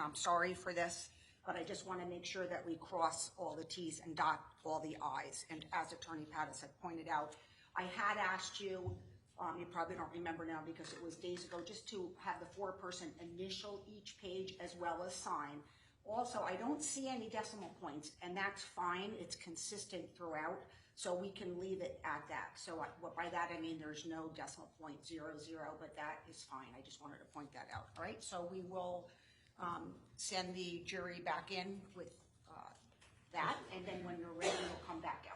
I'm sorry for this, but I just want to make sure that we cross all the T's and dot all the I's. And as Attorney Pattis had pointed out, I had asked you, you probably don't remember now because it was days ago, just to have the foreperson initial each page as well as sign. Also, I don't see any decimal points, and that's fine. It's consistent throughout, so we can leave it at that. So by that, I mean there's no decimal point 00, but that is fine. I just wanted to point that out. All right, so we will send the jury back in with that, and then when you're ready, we'll come back out.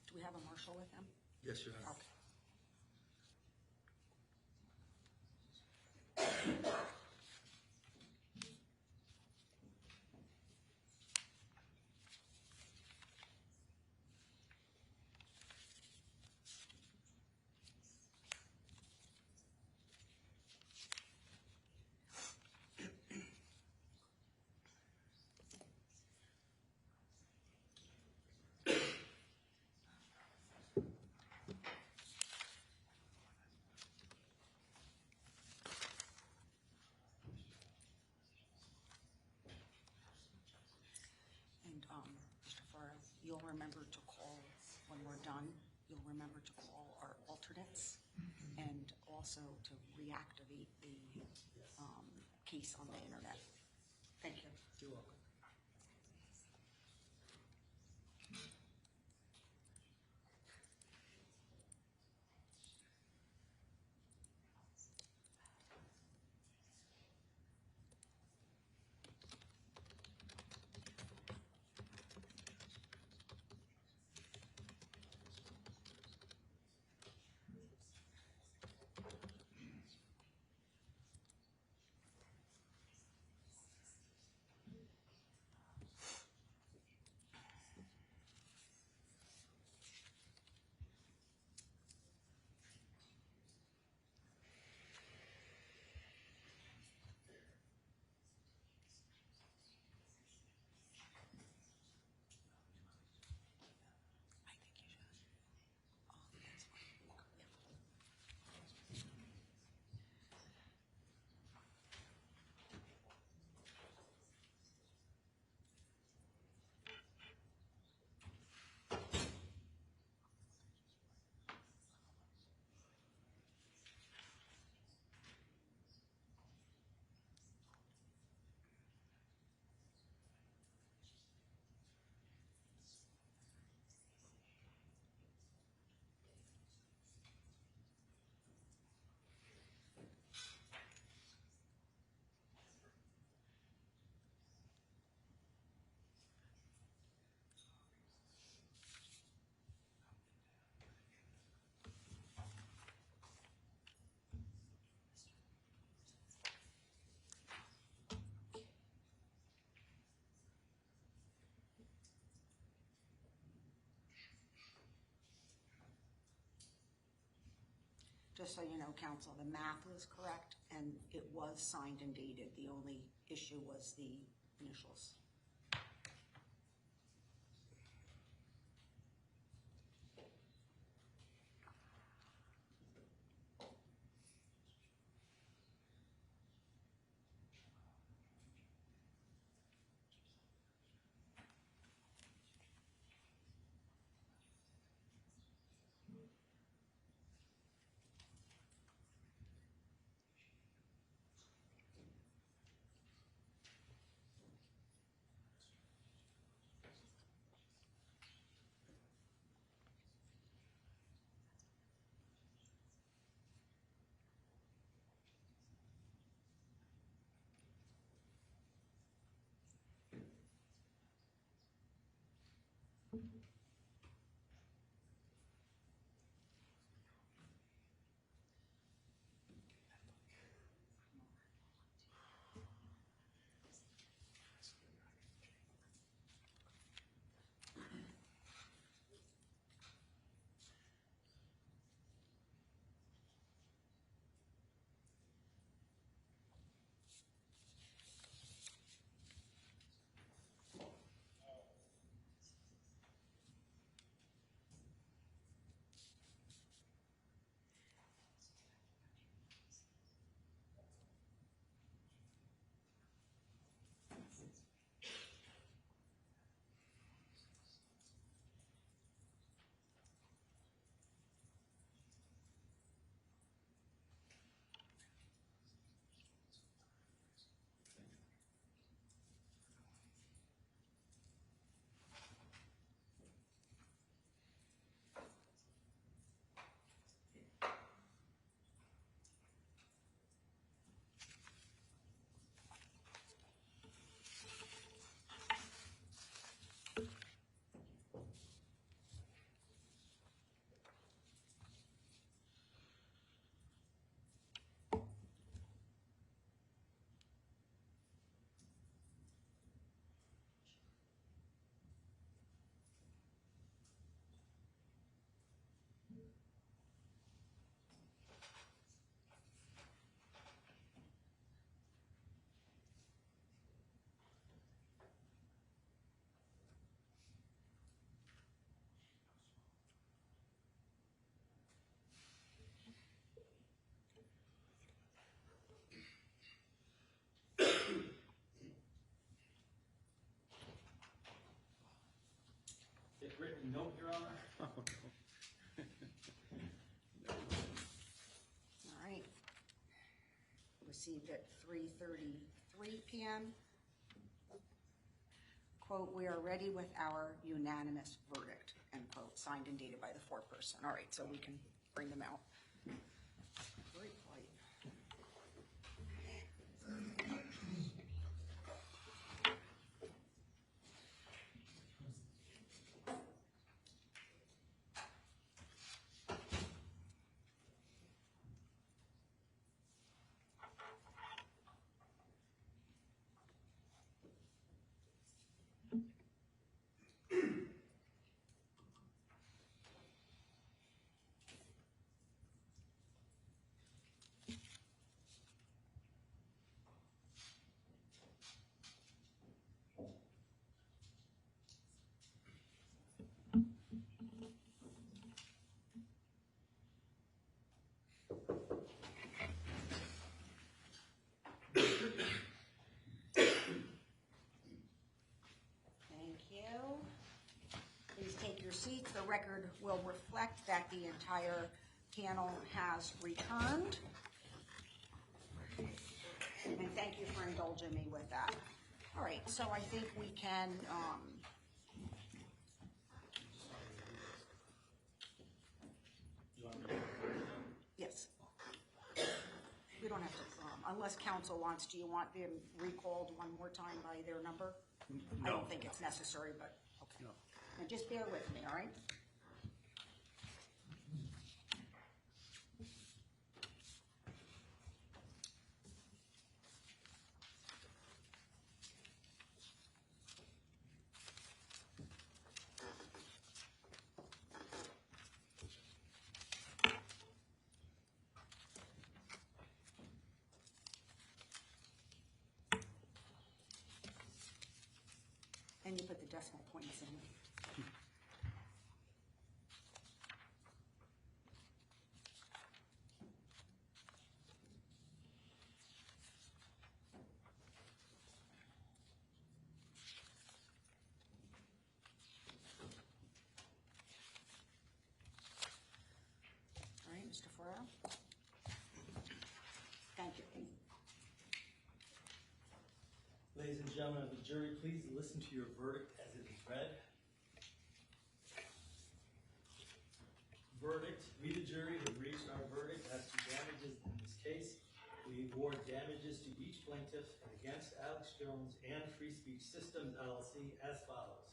Do we have a marshal with him? Yes, you have. Okay. Mr. Farah, you'll remember to call, when we're done, you'll remember to call our alternates and also to reactivate the case on the internet. Thank you. You're welcome. Just so you know, counsel, the math was correct, and it was signed and dated. The only issue was the initials. Written note, Your Honor. All right. Received at 3:33 p.m. Quote, "We are ready with our unanimous verdict," end quote, signed and dated by the foreperson. All right, so we can bring them out. Very polite. Seats. The record will reflect that the entire panel has returned. And thank you for indulging me with that. All right, so I think we can, yes. We don't have to, unless counsel wants, do you want them recalled one more time by their number? No. I don't think it's necessary, but okay. No. Now just bear with me, all right? Can you put the decimal points in? All right, Mr. Ferraro. Thank you. Ladies and gentlemen of the jury, please listen to your verdict as it is read. Verdict. We, the jury, have reached our verdict as to damages in this case. We award damages to each plaintiff and against Alex Jones and Free Speech Systems, LLC, as follows.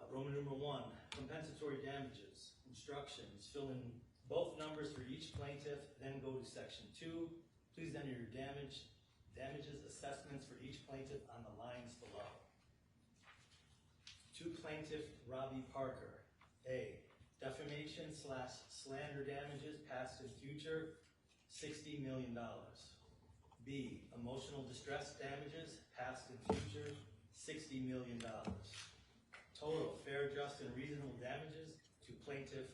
Roman numeral 1, compensatory damages. Instructions. Fill in both numbers for each plaintiff, then go to section 2. Please enter your damages assessments for each plaintiff on the lines below. To plaintiff Robbie Parker. A, defamation/slander damages past and future, $60 million. B, emotional distress damages past and future, $60 million. Total fair, just, and reasonable damages to plaintiff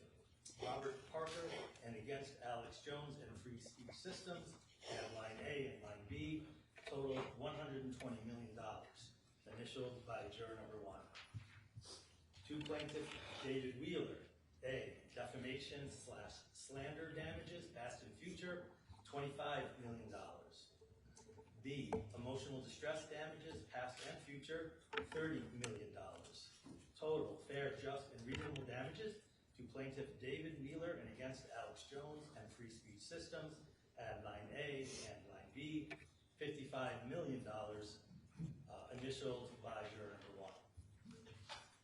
Robert Parker and against Alex Jones and Free Speech Systems at line A and line B, total $120 million, initialed by juror number 1. To plaintiff David Wheeler. A, defamation/slander damages past and future, $25 million. B, emotional distress damages past and future, $30 million. Total fair, just, and reasonable damages to plaintiff David Wheeler and against Alex Jones and Free Speech Systems at line A and line B, $55 million, initialed by juror number 1.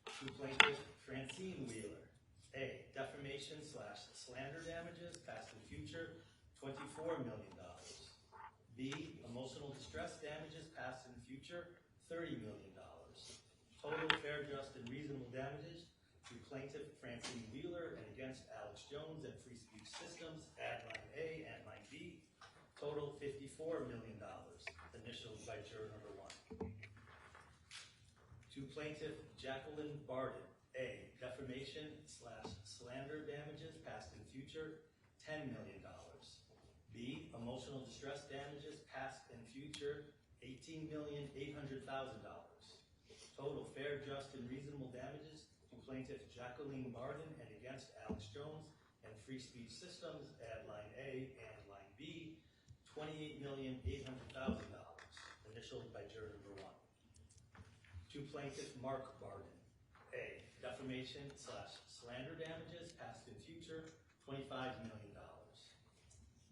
To plaintiff Francine Wheeler. A, defamation/slander damages past and future, $24 million. B, emotional distress damages past and future, $30 million. Total fair, just, and reasonable damages to plaintiff Francine Wheeler and against Alex Jones and Free Speech Systems at line A and line B, total $54 million, initialed by juror number 1. To plaintiff Jacqueline Barden. A, defamation/slander damages past and future, $10 million. B, emotional distress damages past and future, $18,800,000. Total fair, just, and reasonable damages to plaintiff Jacqueline Barden and against Alex Jones and Free Speech Systems at line A and line B, $28,800,000, initialed by juror number 1. To plaintiff Mark Barden. A, defamation/slander damages past and future, $25 million.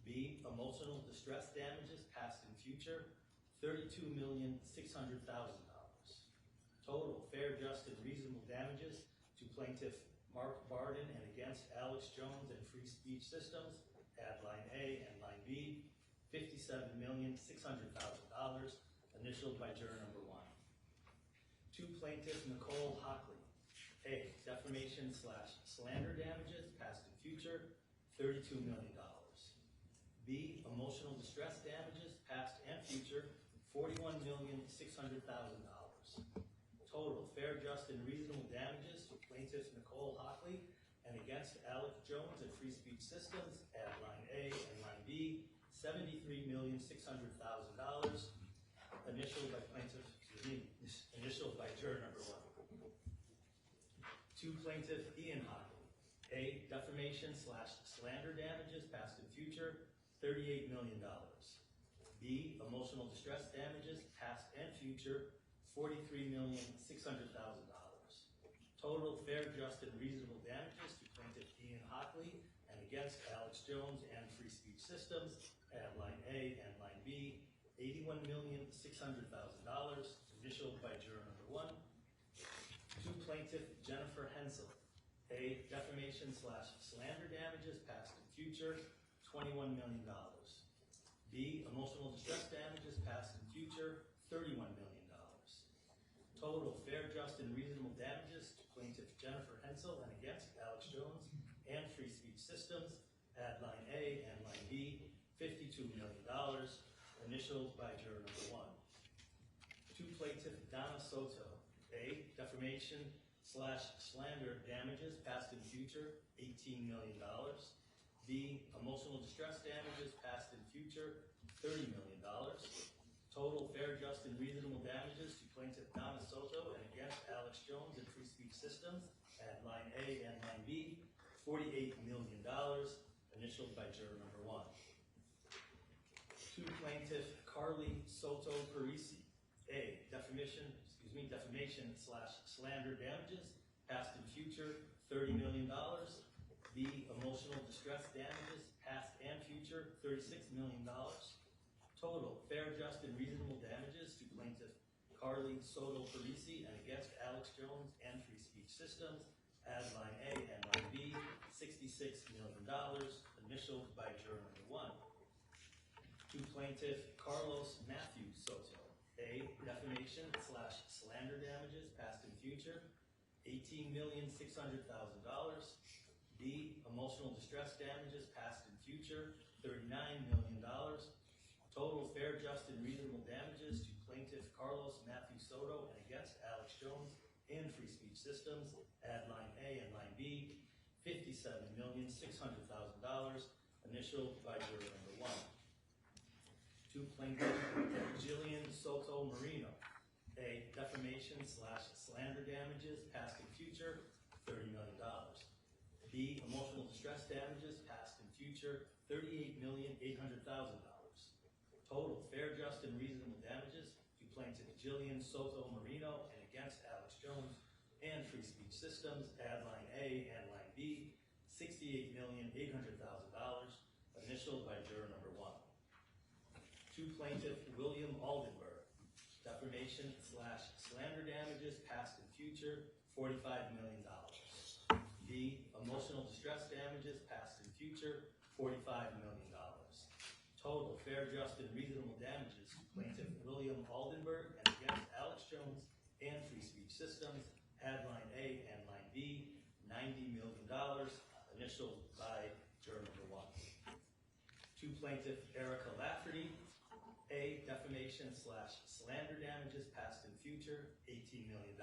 B, emotional distress damages past and future, $32,600,000. Total fair, just, and reasonable damages to plaintiff Mark Barden and against Alex Jones and Free Speech Systems at line A and line B, $57,600,000, initialed by juror number 1. To plaintiff Nicole Hockley. A, defamation/slander damages past and future, $32 million. B, emotional distress damages past and future, $41,600,000. Total fair, just, and reasonable damages to plaintiff Nicole Hockley and against Alex Jones and Free Speech Systems at line A and line B, $73,600,000, initialed by juror number 1. To plaintiff Ian Hockley. A, defamation/slander damages past and future, $38 million. B, emotional distress damages past and future, $43,600,000. Total fair, just, and reasonable damages to plaintiff Ian Hockley and against Alex Jones and Free Speech Systems at line A and line B, $81,600,000, initialed by juror number 1. To plaintiff Jennifer Hensel. A, defamation/slander damages past and future, $21 million. B, emotional distress damages past and future, $31 million. Total fair, just, and reasonable damages to plaintiff Jennifer Hensel and against Alex Jones and Free Speech Systems at line A and line B, $52 million, initialed by juror number 1. To plaintiff Donna Soto. A, defamation/slander damages, past and future, $18 million. B, emotional distress damages, past and future, $30 million. Total fair, just, and reasonable damages to plaintiff Donna Soto and against Alex Jones and Free Speech Systems at line A and line B, $48 million, initialed by juror number 1. To plaintiff Carly Soto Parisi, A, defamation/slander damages, past and future, $30 million. B, emotional distress damages, past and future, $36 million. Total fair, just, and reasonable damages to plaintiff Carly Soto Parisi and against Alex Jones and Free Speech Systems as line A and line B, $66 million, initialed by juror number 1. To plaintiff Carlos Matthew Soto, A, defamation/slander damages, past and future, $18,600,000. B, emotional distress damages, past and future, $39 million. Total fair, just, and reasonable damages to plaintiff Carlos Matthew Soto and against Alex Jones and Free Speech Systems at line A and line B, $57,600,000, initialed by juror number 1. To plaintiff Jillian Soto Marino, A, defamation/slander damages, past and future, $30 million. B, emotional distress damages, past and future, $38,800,000. Total fair, just, and reasonable damages to plaintiff Jillian Soto Marino and against Alex Jones and Free Speech Systems at line A and line B, $68,800,000, initialed by juror number 1. To plaintiff William Aldenberg, defamation/slander damages, past and future, $45 million. B, emotional distress damages, past and future, $45 million. Total fair, just, and reasonable damages to plaintiff William Aldenberg and against Alex Jones and Free Speech Systems at line A and line B, $90 million, initialed by juror number 1. To plaintiff Erica Lafferty, A, defamation/slander damages, past and future, $18 million.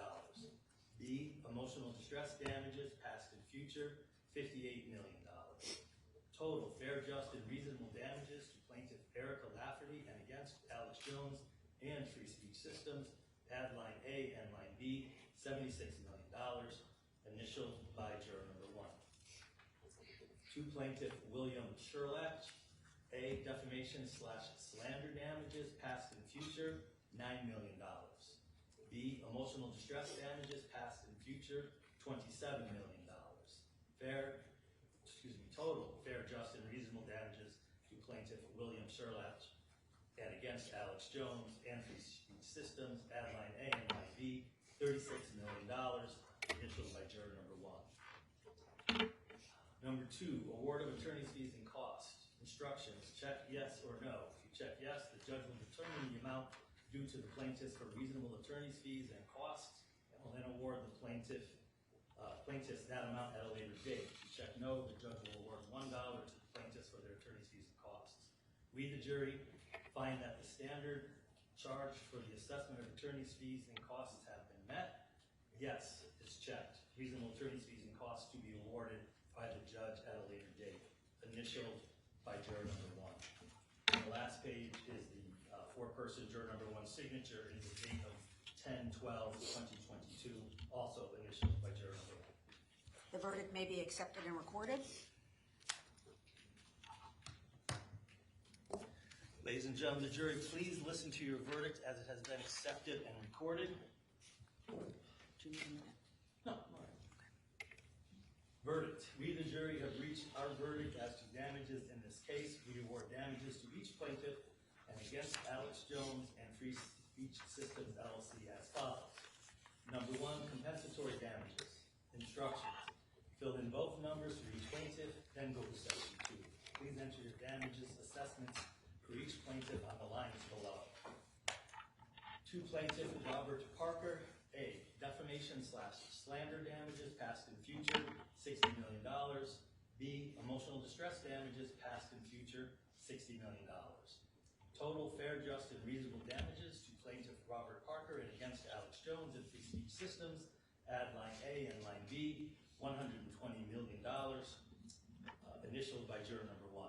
B, emotional distress damages, past and future, $58 million. Total fair, just, and reasonable damages to plaintiff Erica Lafferty and against Alex Jones and Free Speech Systems at line A and line B, $76 million, initialed by juror number 1. To plaintiff William Sherlach, A, defamation/slander damages, past and future, $9 million. B, emotional distress damages, past and future, $27 million. Total fair, just, and reasonable damages to plaintiff William Sherlach and against Alex Jones and Free Speech Systems at line A and line B, $36 million, initialed by juror number 1. Number 2, award of attorney's fees and costs. Instructions, check yes or no. If you check yes, the judge will determine the amount due to the plaintiff for reasonable attorney's fees and costs, and will then award the plaintiffs that amount at a later date. If you check no, the judge will award $1 to the plaintiffs for their attorney's fees and costs. We, the jury, find that the standard charge for the assessment of attorney's fees and costs have been met. Yes, it's checked. Reasonable attorney's fees and costs to be awarded by the judge at a later date, initialed by juror number 1. And the last page is the four-person juror number 1 signature in the date of 10/12/2022, also initialed by juror number 1. The verdict may be accepted and recorded. Ladies and gentlemen of the jury, please listen to your verdict as it has been accepted and recorded. No, all right. Verdict. We, the jury, have reached our verdict as to damages in this case. We award damages to each plaintiff and against Alex Jones and Free Speech Systems, LLC as follows. Number 1, compensatory damages. Instructions. Fill in both numbers for each plaintiff, then go to section 2. Please enter your damages assessments for each plaintiff on the lines below. To plaintiff Robert Parker, A, defamation/slander damages, past and future, $60 million. B, emotional distress damages, past and future, $60 million. Total fair, just, and reasonable damages to plaintiff Robert Parker and against Alex Jones and Free Speech Systems. Add line A and line B, $120 million, initialed by juror number 1.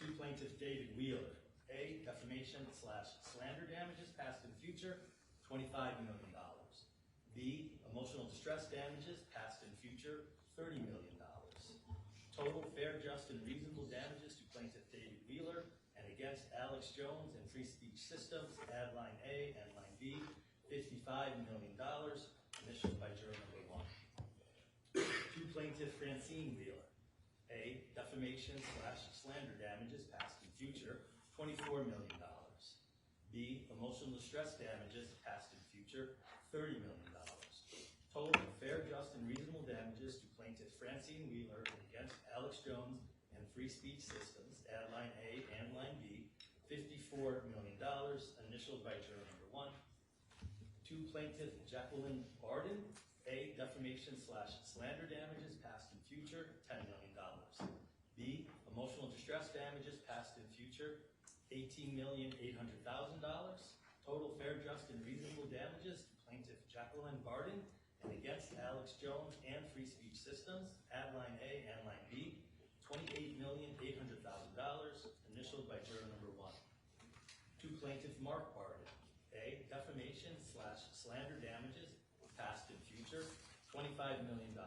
To plaintiff David Wheeler. A, defamation/slander damages, past and future, $25 million. B, emotional distress damages, past and future, $30 million. Total fair, just, and reasonable damages to plaintiff David Wheeler and against Alex Jones and Free Speech Systems, add line A and line B, $55 million, initialed by juror number 1. To plaintiff Francine Wheeler. A, defamation/slander damages, past and future, $24 million. B, emotional distress damages, past and future, $30 million. Total fair, just, and reasonable damages to plaintiff Francine Wheeler and against Alex Jones and Free Speech Systems, add line A and line B, $54 million, initialed by juror number 1. To plaintiff Jacqueline Barden. A, defamation/slander damages, past and future, $10 million. B, emotional distress damages, past and future, $18,800,000. Total fair, just, and reasonable damages to plaintiff Jacqueline Barden and against Alex Jones and Free Speech Systems, add line A and line B, $28,800,000, initialed by juror number 1. To plaintiff Mark Barden. A, defamation/slander damages, past and future, $25 million.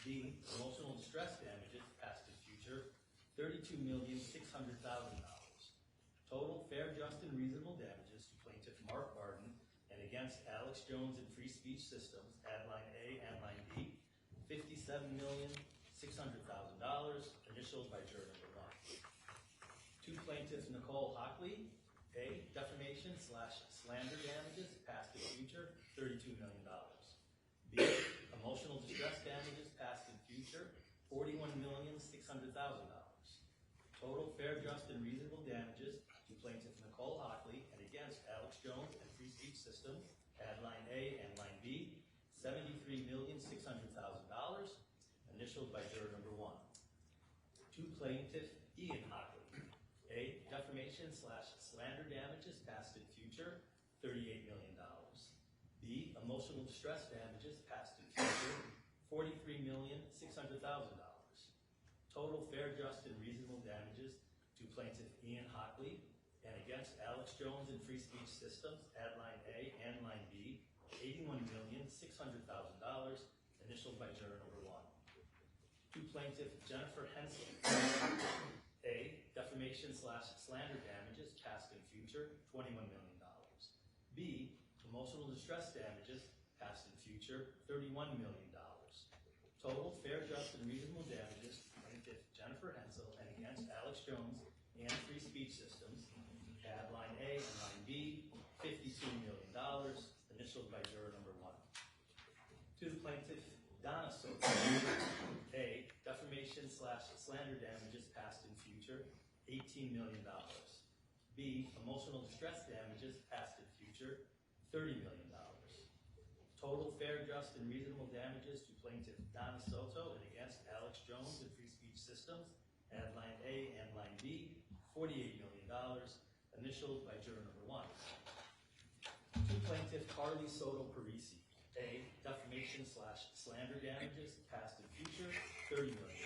B, emotional distress damages, past and future, $32,600,000. Total fair, just, and reasonable damages to plaintiff Mark Barden and against Alex Jones and Free Speech Systems, add line A and line B, $57,600,000, initialed by juror number 1. To plaintiff Nicole Hockley. A, defamation/slander damages, past and future, $32 million. B, emotional distress damages, past and future, $41,600,000. Total fair, just, and reasonable damages to plaintiff Nicole Hockley and against Alex Jones and Free Speech Systems, add line A and line B, $73,600,000, initialed by juror number 1. To plaintiff Ian Hockley. A, defamation/slander damages, past and future, $38 million. B, emotional distress damages, past and future, $43,600,000. Total fair, just, and reasonable damages to plaintiff Ian Hockley and against Alex Jones and Free Speech Systems, add line A and line B, $81,600,000, initialed by juror number 1. To plaintiff Jennifer Hensel. A, defamation/slander damages, past and future, $21 million. B, emotional distress damages, past and future, $31 million. Total fair, just, and reasonable damages to plaintiff Jennifer Hensel and against Alex Jones and Free Speech Systems, add line A and line B, $52 million, initialed by juror number 1. To the plaintiff Donna Soto. A, defamation/slander damages, past and future, $18 million. B, emotional distress damages, past and future, $30 million. Total fair, just, and reasonable damages to plaintiff Donna Soto and against Alex Jones and Free Speech Systems, add line A and line B, $48 million, initialed by juror number 1. To plaintiff Carly Soto Parisi. A, defamation/slander damages, past and future, $30 million.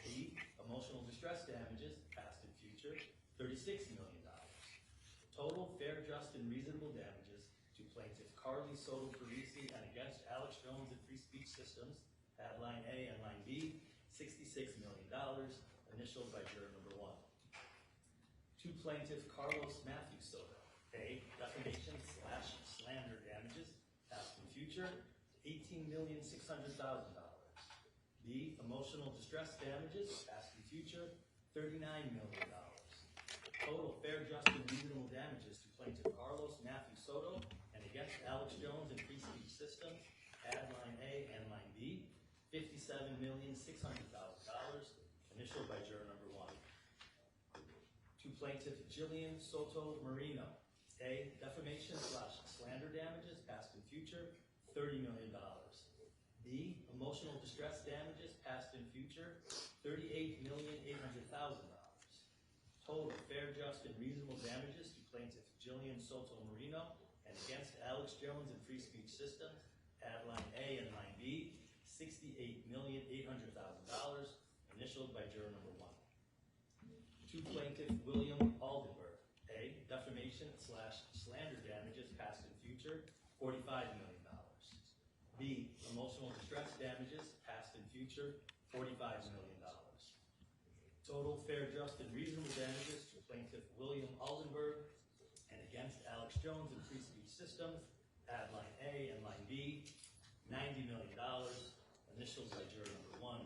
B, emotional distress damages, past and future, $36 million. Total fair, just, and reasonable damages to plaintiff Carly Soto Parisi and against Alex Jones and Free Speech Systems, add line A and line B, $66 million, initialed by juror number 1. To plaintiff Carlos Matthew Soto. A, defamation/slander damages, past and future, $18,600,000. B, emotional distress damages, past and future, $39 million. Total fair, just, and reasonable damages to plaintiff Carlos Matthew Soto and against Alex Jones and Free Speech Systems, add line A and line B, $57,600,000, initialed by juror number 1. To plaintiff Jillian Soto Marino. A, defamation/slander damages, past and future, $30 million. B, emotional distress damages, past and future, $38,800,000. Total fair, just, and reasonable damages to plaintiff Jillian Soto Marino and against Alex Jones and Free Speech Systems, add line A and line B, $68,800,000, initialed by juror number 1. To plaintiff William Aldenberg, A, defamation/slander damages past and future, $45 million. B, emotional distress damages past and future, $45 million. Total fair, just, and reasonable damages to plaintiff William Aldenberg and against Alex Jones and Free Speech Systems, add line A and line B, $90 million, initials by juror number 1.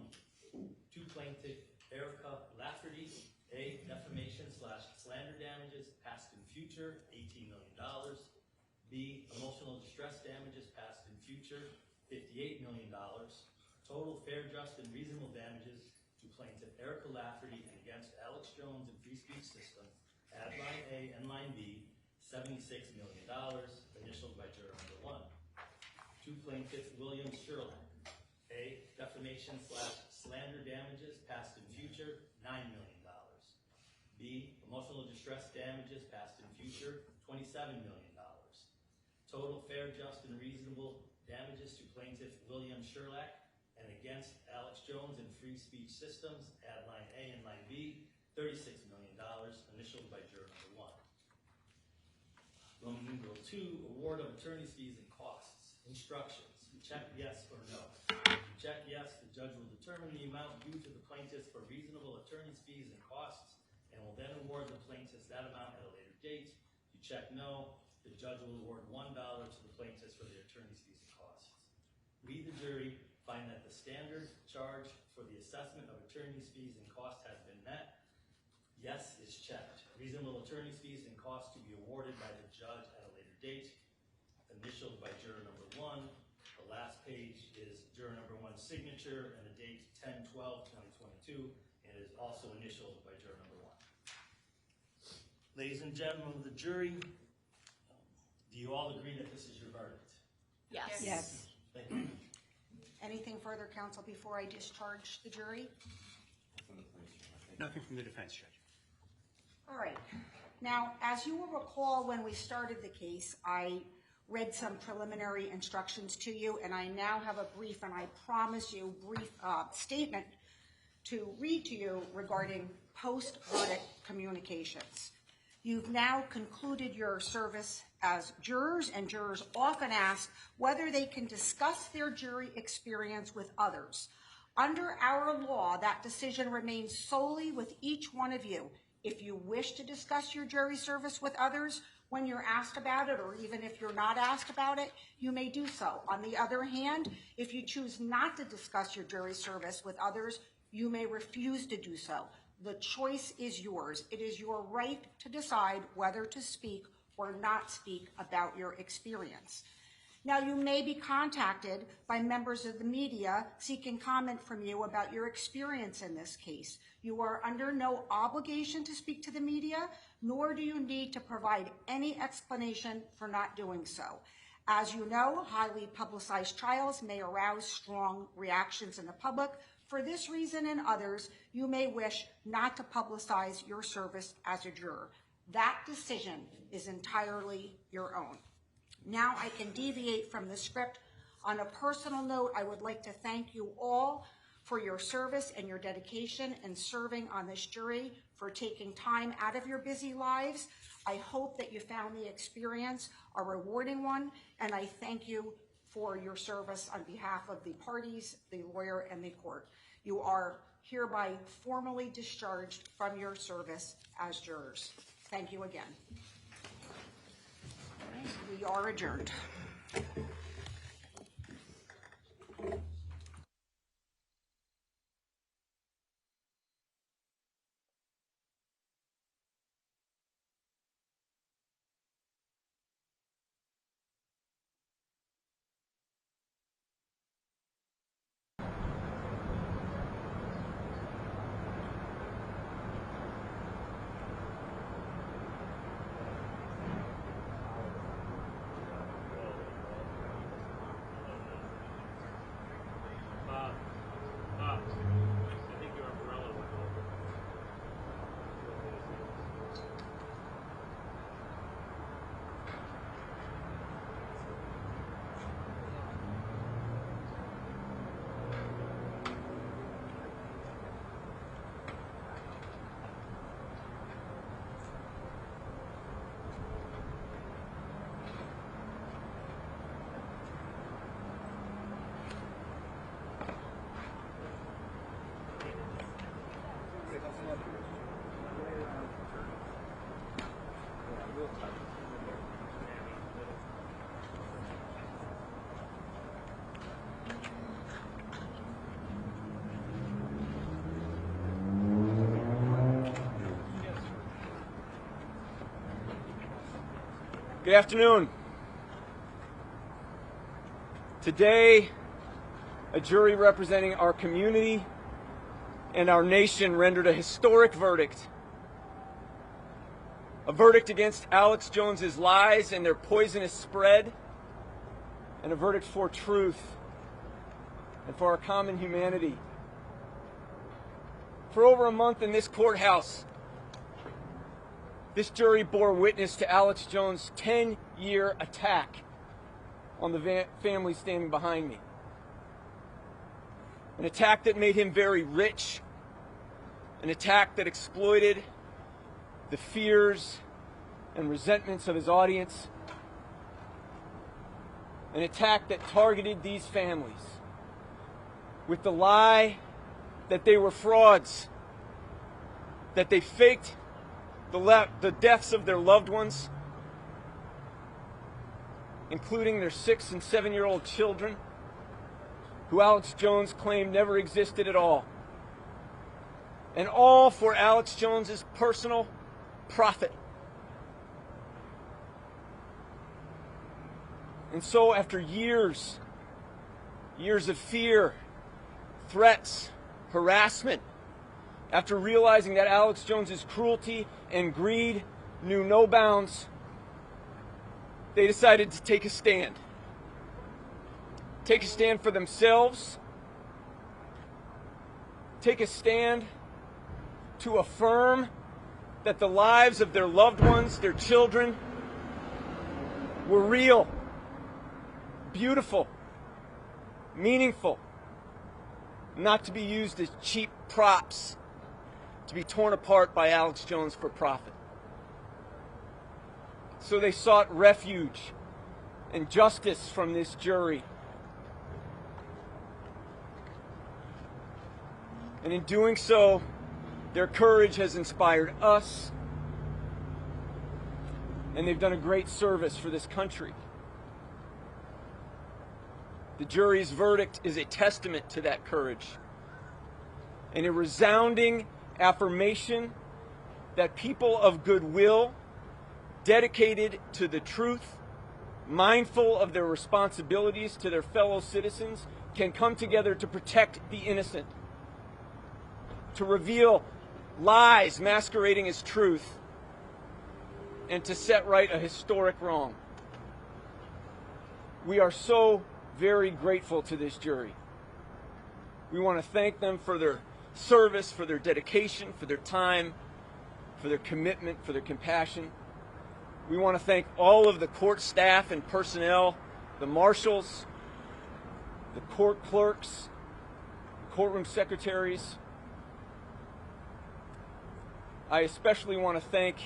To plaintiff Erica Lafferty, A, defamation/slander damages past and future, $18 million. B, emotional distress damages past and future, $58 million. Total fair, just, and reasonable damages to plaintiff Erica Lafferty and against Alex Jones and Free Speech Systems, add line A and line B, $76 million, initialed by juror number 1. To plaintiff William Sherlock, A, defamation/slander damages past and future, $9 million. B, emotional distress damages past and future, $27 million. Total fair, just, and reasonable damages to plaintiff William Sherlock and against Alex Jones and Free Speech Systems, add line A and line B, $36 million, initialed by juror number 1. Roman numeral 2, award of attorney's fees and costs. Instructions. You check yes or no. You check yes, the judge will determine the amount due to the plaintiff for reasonable attorney's fees and costs and will then award the plaintiff that amount at a later date. You check no, the judge will award $1 to the plaintiff for the attorney's fees and costs. We, the jury, find that the standard charge for the assessment of attorney's fees and costs has been met. Yes is checked. Reasonable attorney's fees and costs to be awarded by the judge at a later date, initialed by juror number 1. The last page is juror number 1's signature and the date 10/12/2022, and is also initialed by juror number 1. Ladies and gentlemen of the jury, do you all agree that this is your verdict? Yes. Yes. Thank you. Anything further, counsel, before I discharge the jury? Nothing from the defense, Judge. All right. Now, as you will recall, when we started the case, I read some preliminary instructions to you, and I now have a brief, and I promise you, brief statement to read to you regarding post-verdict communications. You've now concluded your service as jurors, and jurors often ask whether they can discuss their jury experience with others. Under our law, that decision remains solely with each one of you. If you wish to discuss your jury service with others when you're asked about it, or even if you're not asked about it, you may do so. On the other hand, if you choose not to discuss your jury service with others, you may refuse to do so. The choice is yours. It is your right to decide whether to speak or not speak about your experience. Now, you may be contacted by members of the media seeking comment from you about your experience in this case. You are under no obligation to speak to the media, nor do you need to provide any explanation for not doing so. As you know, highly publicized trials may arouse strong reactions in the public. For this reason and others, you may wish not to publicize your service as a juror. That decision is entirely your own. Now I can deviate from the script. On a personal note, I would like to thank you all for your service and your dedication in serving on this jury, for taking time out of your busy lives. I hope that you found the experience a rewarding one, and I thank you for your service on behalf of the parties, the lawyer, and the court. You are hereby formally discharged from your service as jurors. Thank you again. We are adjourned. Good afternoon. Today, a jury representing our community and our nation rendered a historic verdict. A verdict against Alex Jones's lies and their poisonous spread, and a verdict for truth and for our common humanity. For over a month in this courthouse, this jury bore witness to Alex Jones' 10-year attack on the family standing behind me. An attack that made him very rich, an attack that exploited the fears and resentments of his audience, an attack that targeted these families with the lie that they were frauds, that they faked the deaths of their loved ones, including their 6- and 7-year-old children, who Alex Jones claimed never existed at all. And all for Alex Jones's personal profit. And so after years of fear, threats, harassment, after realizing that Alex Jones's cruelty and greed knew no bounds, they decided to take a stand. Take a stand for themselves. Take a stand to affirm that the lives of their loved ones, their children, were real, beautiful, meaningful, not to be used as cheap props to be torn apart by Alex Jones for profit. So they sought refuge and justice from this jury. And in doing so, their courage has inspired us, and they've done a great service for this country. The jury's verdict is a testament to that courage, and a resounding affirmation that people of goodwill, dedicated to the truth, mindful of their responsibilities to their fellow citizens, can come together to protect the innocent, to reveal lies masquerading as truth, and to set right a historic wrong. We are so very grateful to this jury. We want to thank them for their service, for their dedication, for their time, for their commitment, for their compassion. We want to thank all of the court staff and personnel, the marshals, the court clerks, courtroom secretaries. I especially want to thank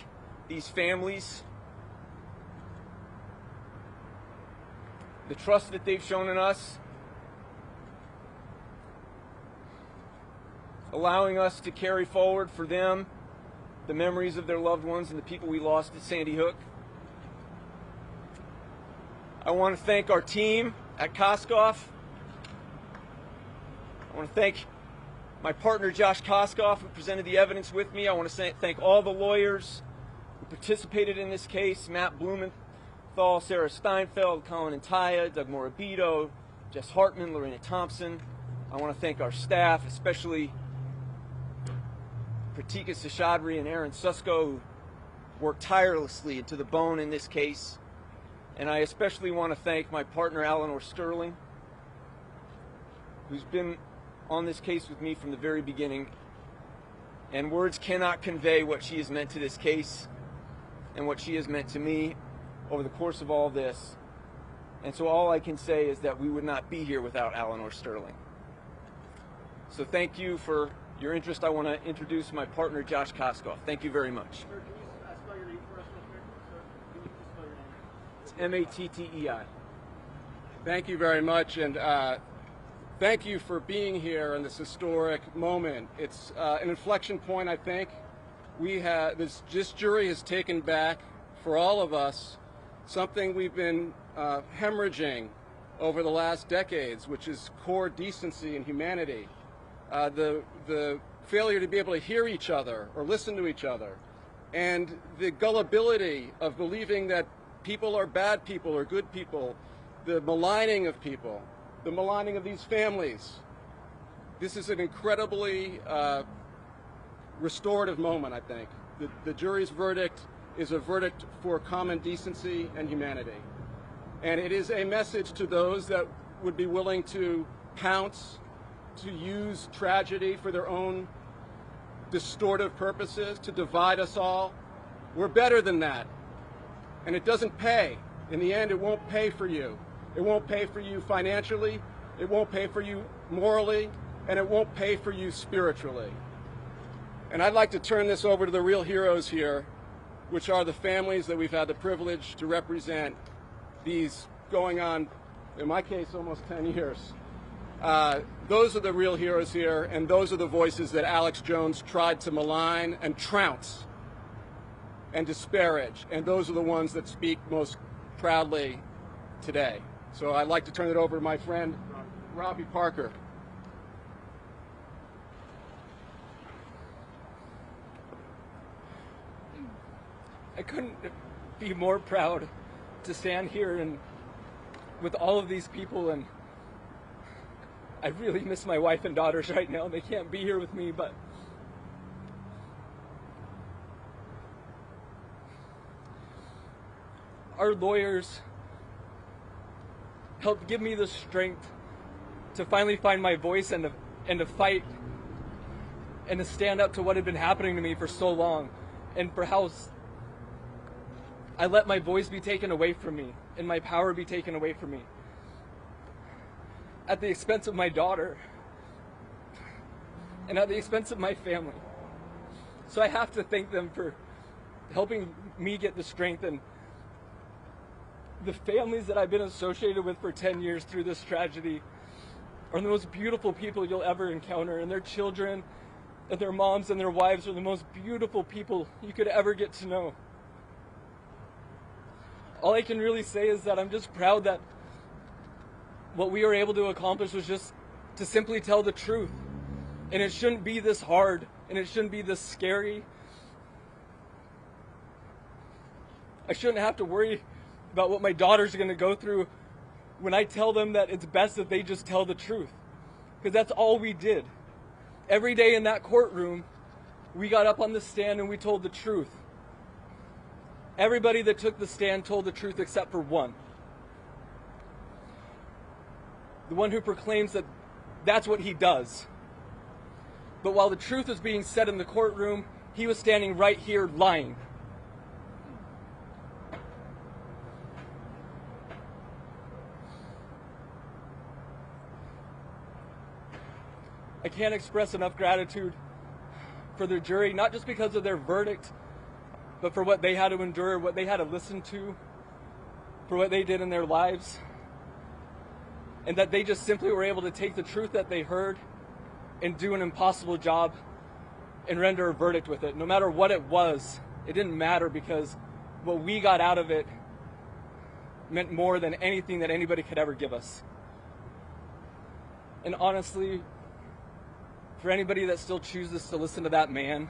these families, the trust that they've shown in us, allowing us to carry forward for them the memories of their loved ones and the people we lost at Sandy Hook. I want to thank our team at Koskoff. I want to thank my partner Josh Koskoff, who presented the evidence with me. I want to thank all the lawyers who participated in this case: Matt Blumenthal, Sarah Steinfeld, Colin Antaya, Doug Morabito, Jess Hartman, Lorena Thompson. I want to thank our staff, especially Pratika Seshadri and Aaron Susko, who worked tirelessly to the bone in this case. And I especially want to thank my partner Eleanor Sterling, who's been on this case with me from the very beginning. And words cannot convey what she has meant to this case and what she has meant to me over the course of all this. And so all I can say is that we would not be here without Eleanor Sterling. So thank you for your interest. I want to introduce my partner, Josh Koskoff. Thank you very much. Sir, can you spell your name for us real quick? Sir, can you just spell your name? It's Mattei. Thank you very much, and thank you for being here in this historic moment. It's an inflection point, I think. This jury has taken back, for all of us, something we've been hemorrhaging over the last decades, which is core decency and humanity. The failure to be able to hear each other or listen to each other, and the gullibility of believing that people are bad people or good people, the maligning of people, the maligning of these families. This is an incredibly restorative moment, I think. The jury's verdict is a verdict for common decency and humanity. And it is a message to those that would be willing to pounce, to use tragedy for their own distortive purposes, to divide us all. We're better than that. And it doesn't pay. In the end, it won't pay for you. It won't pay for you financially, it won't pay for you morally, and it won't pay for you spiritually. And I'd like to turn this over to the real heroes here, which are the families that we've had the privilege to represent these going on, in my case, almost 10 years. Those are the real heroes here, and those are the voices that Alex Jones tried to malign and trounce and disparage, and those are the ones that speak most proudly today. So I'd like to turn it over to my friend, Robbie Parker. I couldn't be more proud to stand here and with all of these people, and I really miss my wife and daughters right now. They can't be here with me, but our lawyers helped give me the strength to finally find my voice and to fight and to stand up to what had been happening to me for so long, and for how I let my voice be taken away from me and my power be taken away from me at the expense of my daughter and at the expense of my family. So I have to thank them for helping me get the strength, and the families that I've been associated with for 10 years through this tragedy are the most beautiful people you'll ever encounter, and their children and their moms and their wives are the most beautiful people you could ever get to know. All I can really say is that I'm just proud that what we were able to accomplish was just to simply tell the truth. And it shouldn't be this hard, and it shouldn't be this scary. I shouldn't have to worry about what my daughters are going to go through when I tell them that it's best that they just tell the truth. Because that's all we did. Every day in that courtroom, we got up on the stand and we told the truth. Everybody that took the stand told the truth except for one. The one who proclaims that that's what he does. But while the truth was being said in the courtroom, he was standing right here lying. I can't express enough gratitude for the jury, not just because of their verdict, but for what they had to endure, what they had to listen to, for what they did in their lives, and that they just simply were able to take the truth that they heard and do an impossible job and render a verdict with it. No matter what it was, it didn't matter, because what we got out of it meant more than anything that anybody could ever give us. And honestly, for anybody that still chooses to listen to that man,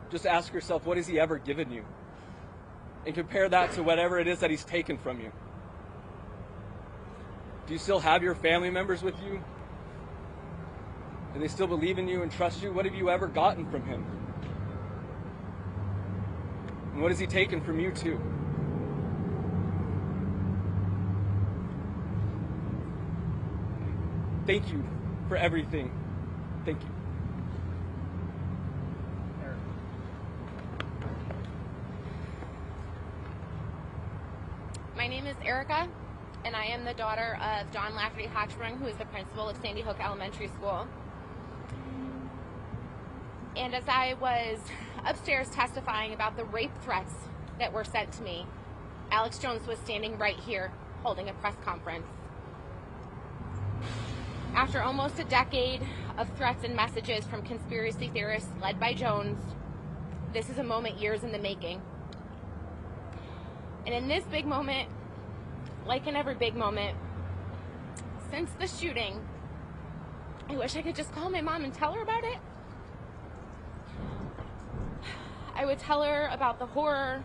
just ask yourself, what has he ever given you? And compare that to whatever it is that he's taken from you. Do you still have your family members with you? Do they still believe in you and trust you? What have you ever gotten from him? And what has he taken from you too? Thank you for everything. Thank you. My name is Erica, and I am the daughter of John Lafferty Hochsprung, who is the principal of Sandy Hook Elementary School. And as I was upstairs testifying about the rape threats that were sent to me, Alex Jones was standing right here holding a press conference. After almost a decade of threats and messages from conspiracy theorists led by Jones, this is a moment years in the making. And in this big moment, like in every big moment, since the shooting, I wish I could just call my mom and tell her about it. I would tell her about the horror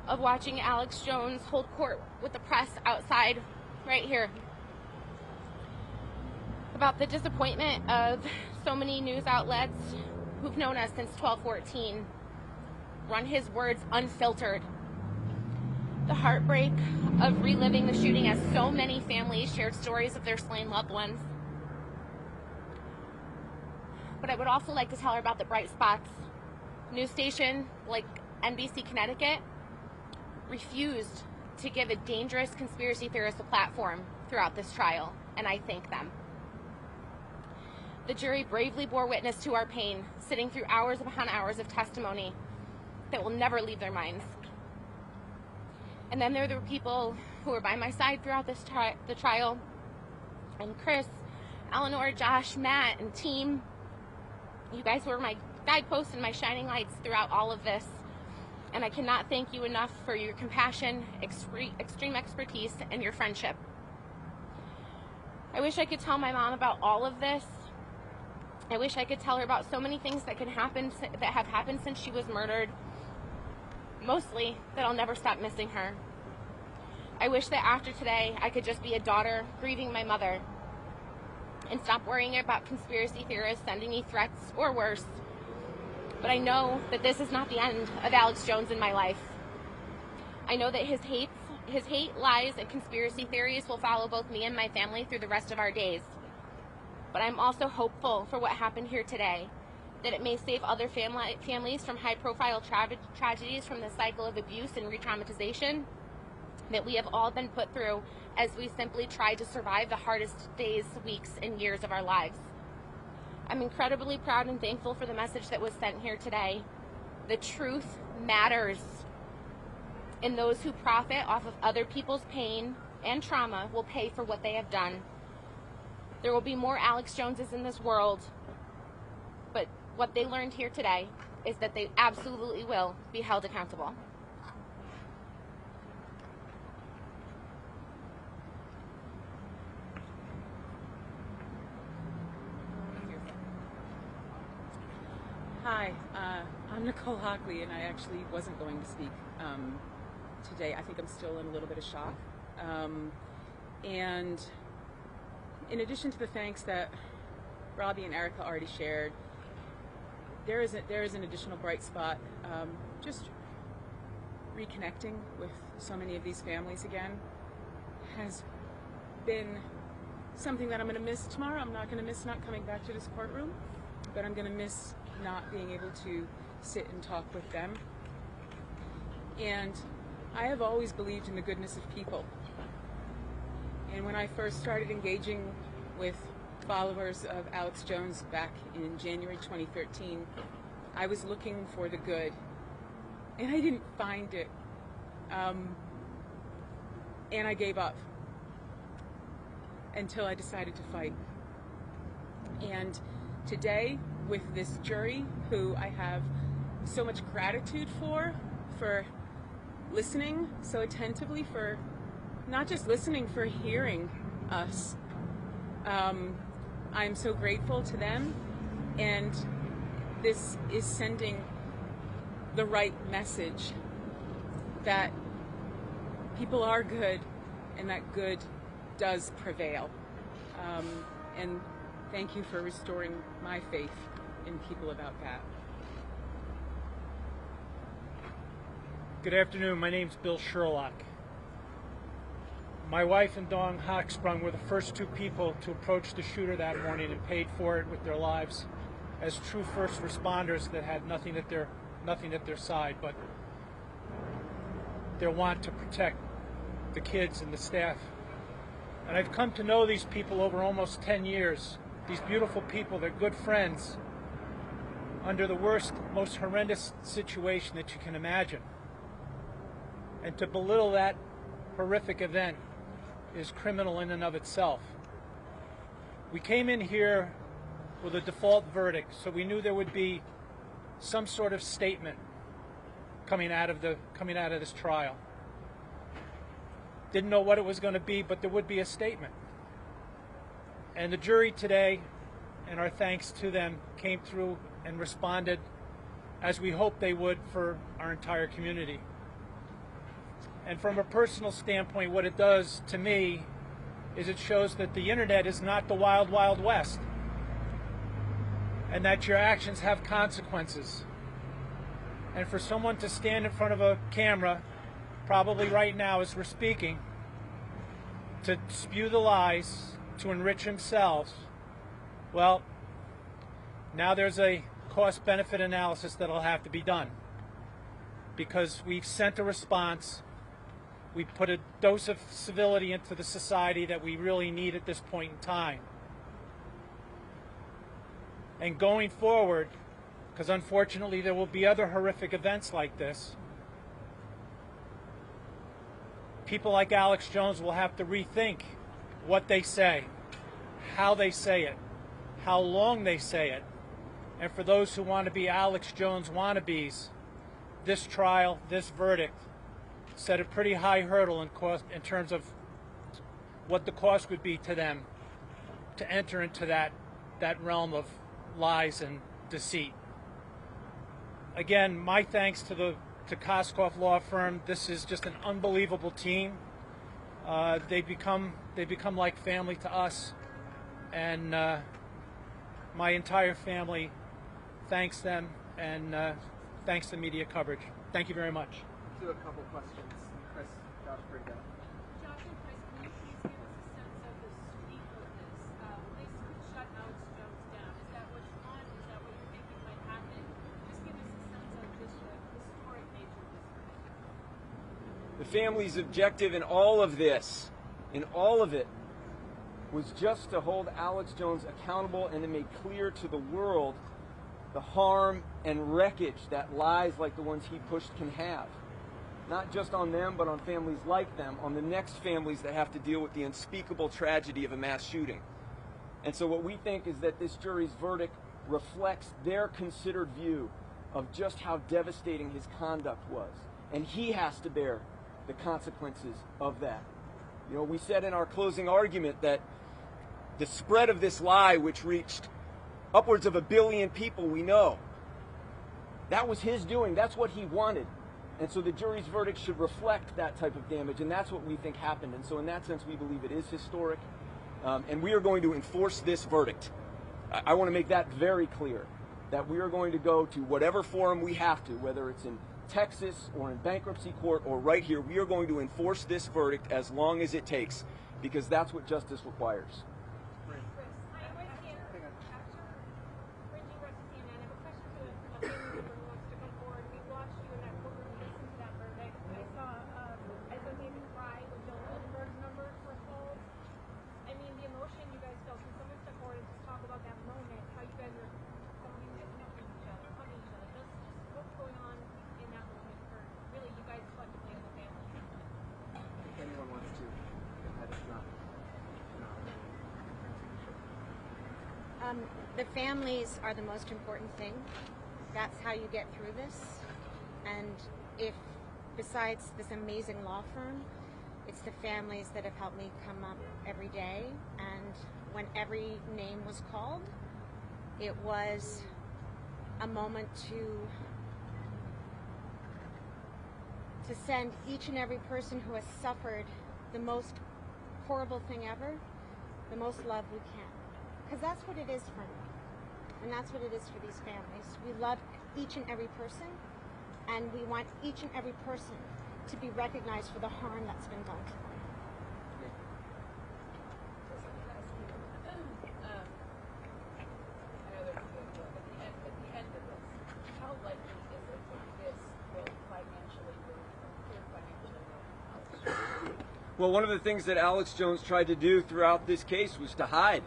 of of watching Alex Jones hold court with the press outside right here. About the disappointment of so many news outlets who've known us since 12/14, run his words unfiltered. The heartbreak of reliving the shooting as so many families shared stories of their slain loved ones. But I would also like to tell her about the bright spots. News station like NBC Connecticut refused to give a dangerous conspiracy theorist a platform throughout this trial, and I thank them. The jury bravely bore witness to our pain, sitting through hours upon hours of testimony that will never leave their minds. And then there were people who were by my side throughout this the trial, and Chris, Eleanor, Josh, Matt, and team. You guys were my guideposts and my shining lights throughout all of this. And I cannot thank you enough for your compassion, extreme expertise, and your friendship. I wish I could tell my mom about all of this. I wish I could tell her about so many things that have happened since she was murdered. Mostly that I'll never stop missing her. I wish that after today I could just be a daughter grieving my mother and stop worrying about conspiracy theorists sending me threats or worse. But I know that this is not the end of Alex Jones in my life. I know that his hate, lies, and conspiracy theories will follow both me and my family through the rest of our days. But I'm also hopeful for what happened here today, that it may save other families from high-profile tragedies from the cycle of abuse and re-traumatization that we have all been put through as we simply try to survive the hardest days, weeks, and years of our lives. I'm incredibly proud and thankful for the message that was sent here today. The truth matters, and those who profit off of other people's pain and trauma will pay for what they have done. There will be more Alex Joneses in this world, but what they learned here today is that they absolutely will be held accountable. Hi, I'm Nicole Hockley, and I actually wasn't going to speak today. I think I'm still in a little bit of shock. And in addition to the thanks that Robbie and Erica already shared, there is an additional bright spot. Just reconnecting with so many of these families again has been something that I'm going to miss tomorrow. I'm not going to miss not coming back to this courtroom, but I'm going to miss not being able to sit and talk with them. And I have always believed in the goodness of people. And when I first started engaging with followers of Alex Jones back in January 2013, I was looking for the good, and I didn't find it. And I gave up until I decided to fight. And today, with this jury, who I have so much gratitude for listening so attentively, for not just listening, for hearing us. I'm so grateful to them, and this is sending the right message that people are good and that good does prevail. And thank you for restoring my faith in people about that. Good afternoon. My name's Bill Sherlock. My wife and Dawn Hochsprung were the first two people to approach the shooter that morning and paid for it with their lives as true first responders that had nothing at their side but their want to protect the kids and the staff. And I've come to know these people over almost 10 years. These beautiful people, they're good friends under the worst, most horrendous situation that you can imagine. And to belittle that horrific event is criminal in and of itself. We came in here with a default verdict, so we knew there would be some sort of statement coming out of this trial. Didn't know what it was going to be, but there would be a statement. And the jury today, and our thanks to them, came through and responded as we hoped they would for our entire community. And from a personal standpoint, what it does to me is it shows that the internet is not the wild, wild west, and that your actions have consequences. And for someone to stand in front of a camera, probably right now as we're speaking, to spew the lies, to enrich themselves, well, now there's a cost-benefit analysis that'll have to be done, because we've sent a response. We put a dose of civility into the society that we really need at this point in time. And going forward, because unfortunately there will be other horrific events like this, people like Alex Jones will have to rethink what they say, how they say it, how long they say it. And for those who want to be Alex Jones wannabes, this trial, this verdict, set a pretty high hurdle in cost in terms of what the cost would be to them to enter into that realm of lies and deceit. Again, my thanks to Koskoff Law Firm. This is just an unbelievable team. They become like family to us, and my entire family thanks them, and thanks to media coverage. Thank you very much. Do a couple questions. Chris, Josh, bring that up. Josh and Chris, can you please give us a sense of the speed of this? They shut Alex Jones down. Is that what you want? Is that what you're thinking might happen? Just give us a sense of just the historic nature of this. The family's objective in all of this, in all of it, was just to hold Alex Jones accountable and to make clear to the world the harm and wreckage that lies like the ones he pushed can have. Not just on them, but on families like them, on the next families that have to deal with the unspeakable tragedy of a mass shooting. And so what we think is that this jury's verdict reflects their considered view of just how devastating his conduct was. And he has to bear the consequences of that. You know, we said in our closing argument that the spread of this lie, which reached upwards of 1 billion people we know, that was his doing. That's what he wanted. And so the jury's verdict should reflect that type of damage, and that's what we think happened. And so in that sense, we believe it is historic, and we are going to enforce this verdict. I want to make that very clear, that we are going to go to whatever forum we have to, whether it's in Texas or in bankruptcy court or right here. We are going to enforce this verdict as long as it takes, because that's what justice requires. The families are the most important thing. That's how you get through this. And if, besides this amazing law firm, it's the families that have helped me come up every day. And when every name was called, it was a moment to send each and every person who has suffered the most horrible thing ever, the most love we can. Because that's what it is for me. And that's what it is for these families. We love each and every person, and we want each and every person to be recognized for the harm that's been done to them. Well, one of the things that Alex Jones tried to do throughout this case was to hide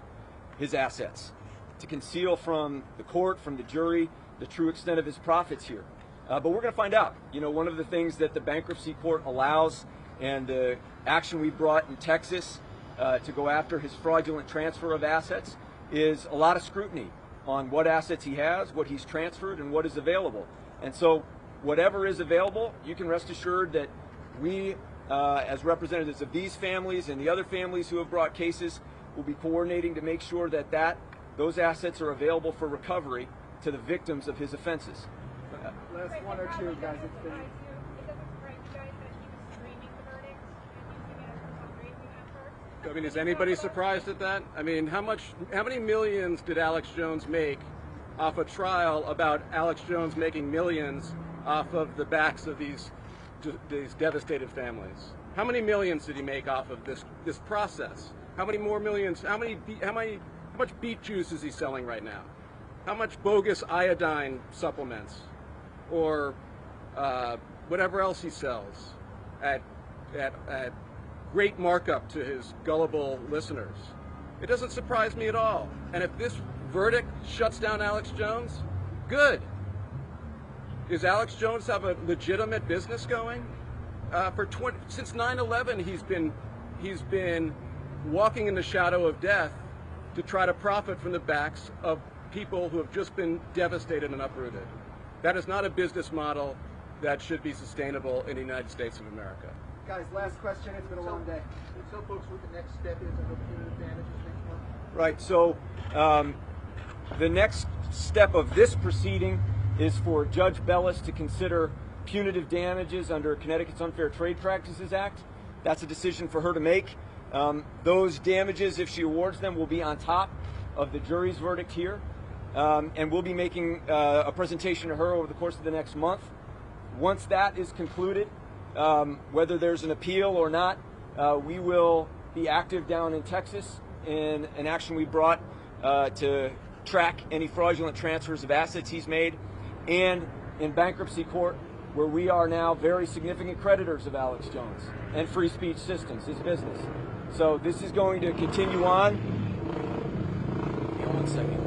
his assets, to conceal from the court, from the jury, the true extent of his profits here. But we're going to find out. You know, one of the things that the bankruptcy court allows, and the action we brought in Texas to go after his fraudulent transfer of assets, is a lot of scrutiny on what assets he has, what he's transferred, and what is available. And so whatever is available, you can rest assured that we, as representatives of these families and the other families who have brought cases, will be coordinating to make sure that those assets are available for recovery to the victims of his offenses. Last one or two, guys. It's been... It doesn't surprise you guys that he was streaming I mean, is anybody surprised at that? I mean, how many millions did Alex Jones make off a trial about Alex Jones making millions off of the backs of these devastated families? How many millions did he make off of this process? How many more millions? How much beet juice is he selling right now? How much bogus iodine supplements, or whatever else he sells at great markup to his gullible listeners? It doesn't surprise me at all. And if this verdict shuts down Alex Jones, good. Does Alex Jones have a legitimate business going? Since 9/11, he's been walking in the shadow of death to try to profit from the backs of people who have just been devastated and uprooted. That is not a business model that should be sustainable in the United States of America. Guys, last question. It's been a long day. Tell folks what the next step is on the punitive damages next month. Right, so the next step of this proceeding is for Judge Bellis to consider punitive damages under Connecticut's Unfair Trade Practices Act. That's a decision for her to make. Those damages, if she awards them, will be on top of the jury's verdict here. And we'll be making a presentation to her over the course of the next month. Once that is concluded, whether there's an appeal or not, we will be active down in Texas in an action we brought to track any fraudulent transfers of assets he's made, and in bankruptcy court, where we are now very significant creditors of Alex Jones and Free Speech Systems, his business. So this is going to continue on. Hang on 1 second.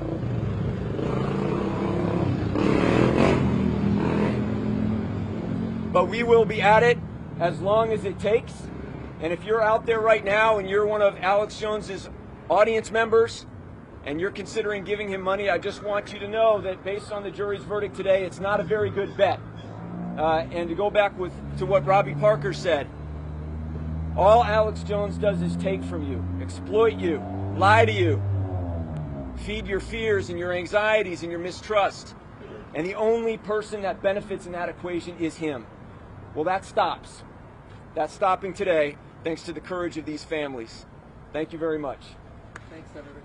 But we will be at it as long as it takes. And if you're out there right now and you're one of Alex Jones's audience members and you're considering giving him money, I just want you to know that based on the jury's verdict today, it's not a very good bet. And to go back to what Robbie Parker said, all Alex Jones does is take from you, exploit you, lie to you, feed your fears and your anxieties and your mistrust. And the only person that benefits in that equation is him. Well, that stops. That's stopping today, thanks to the courage of these families. Thank you very much. Thanks, everybody.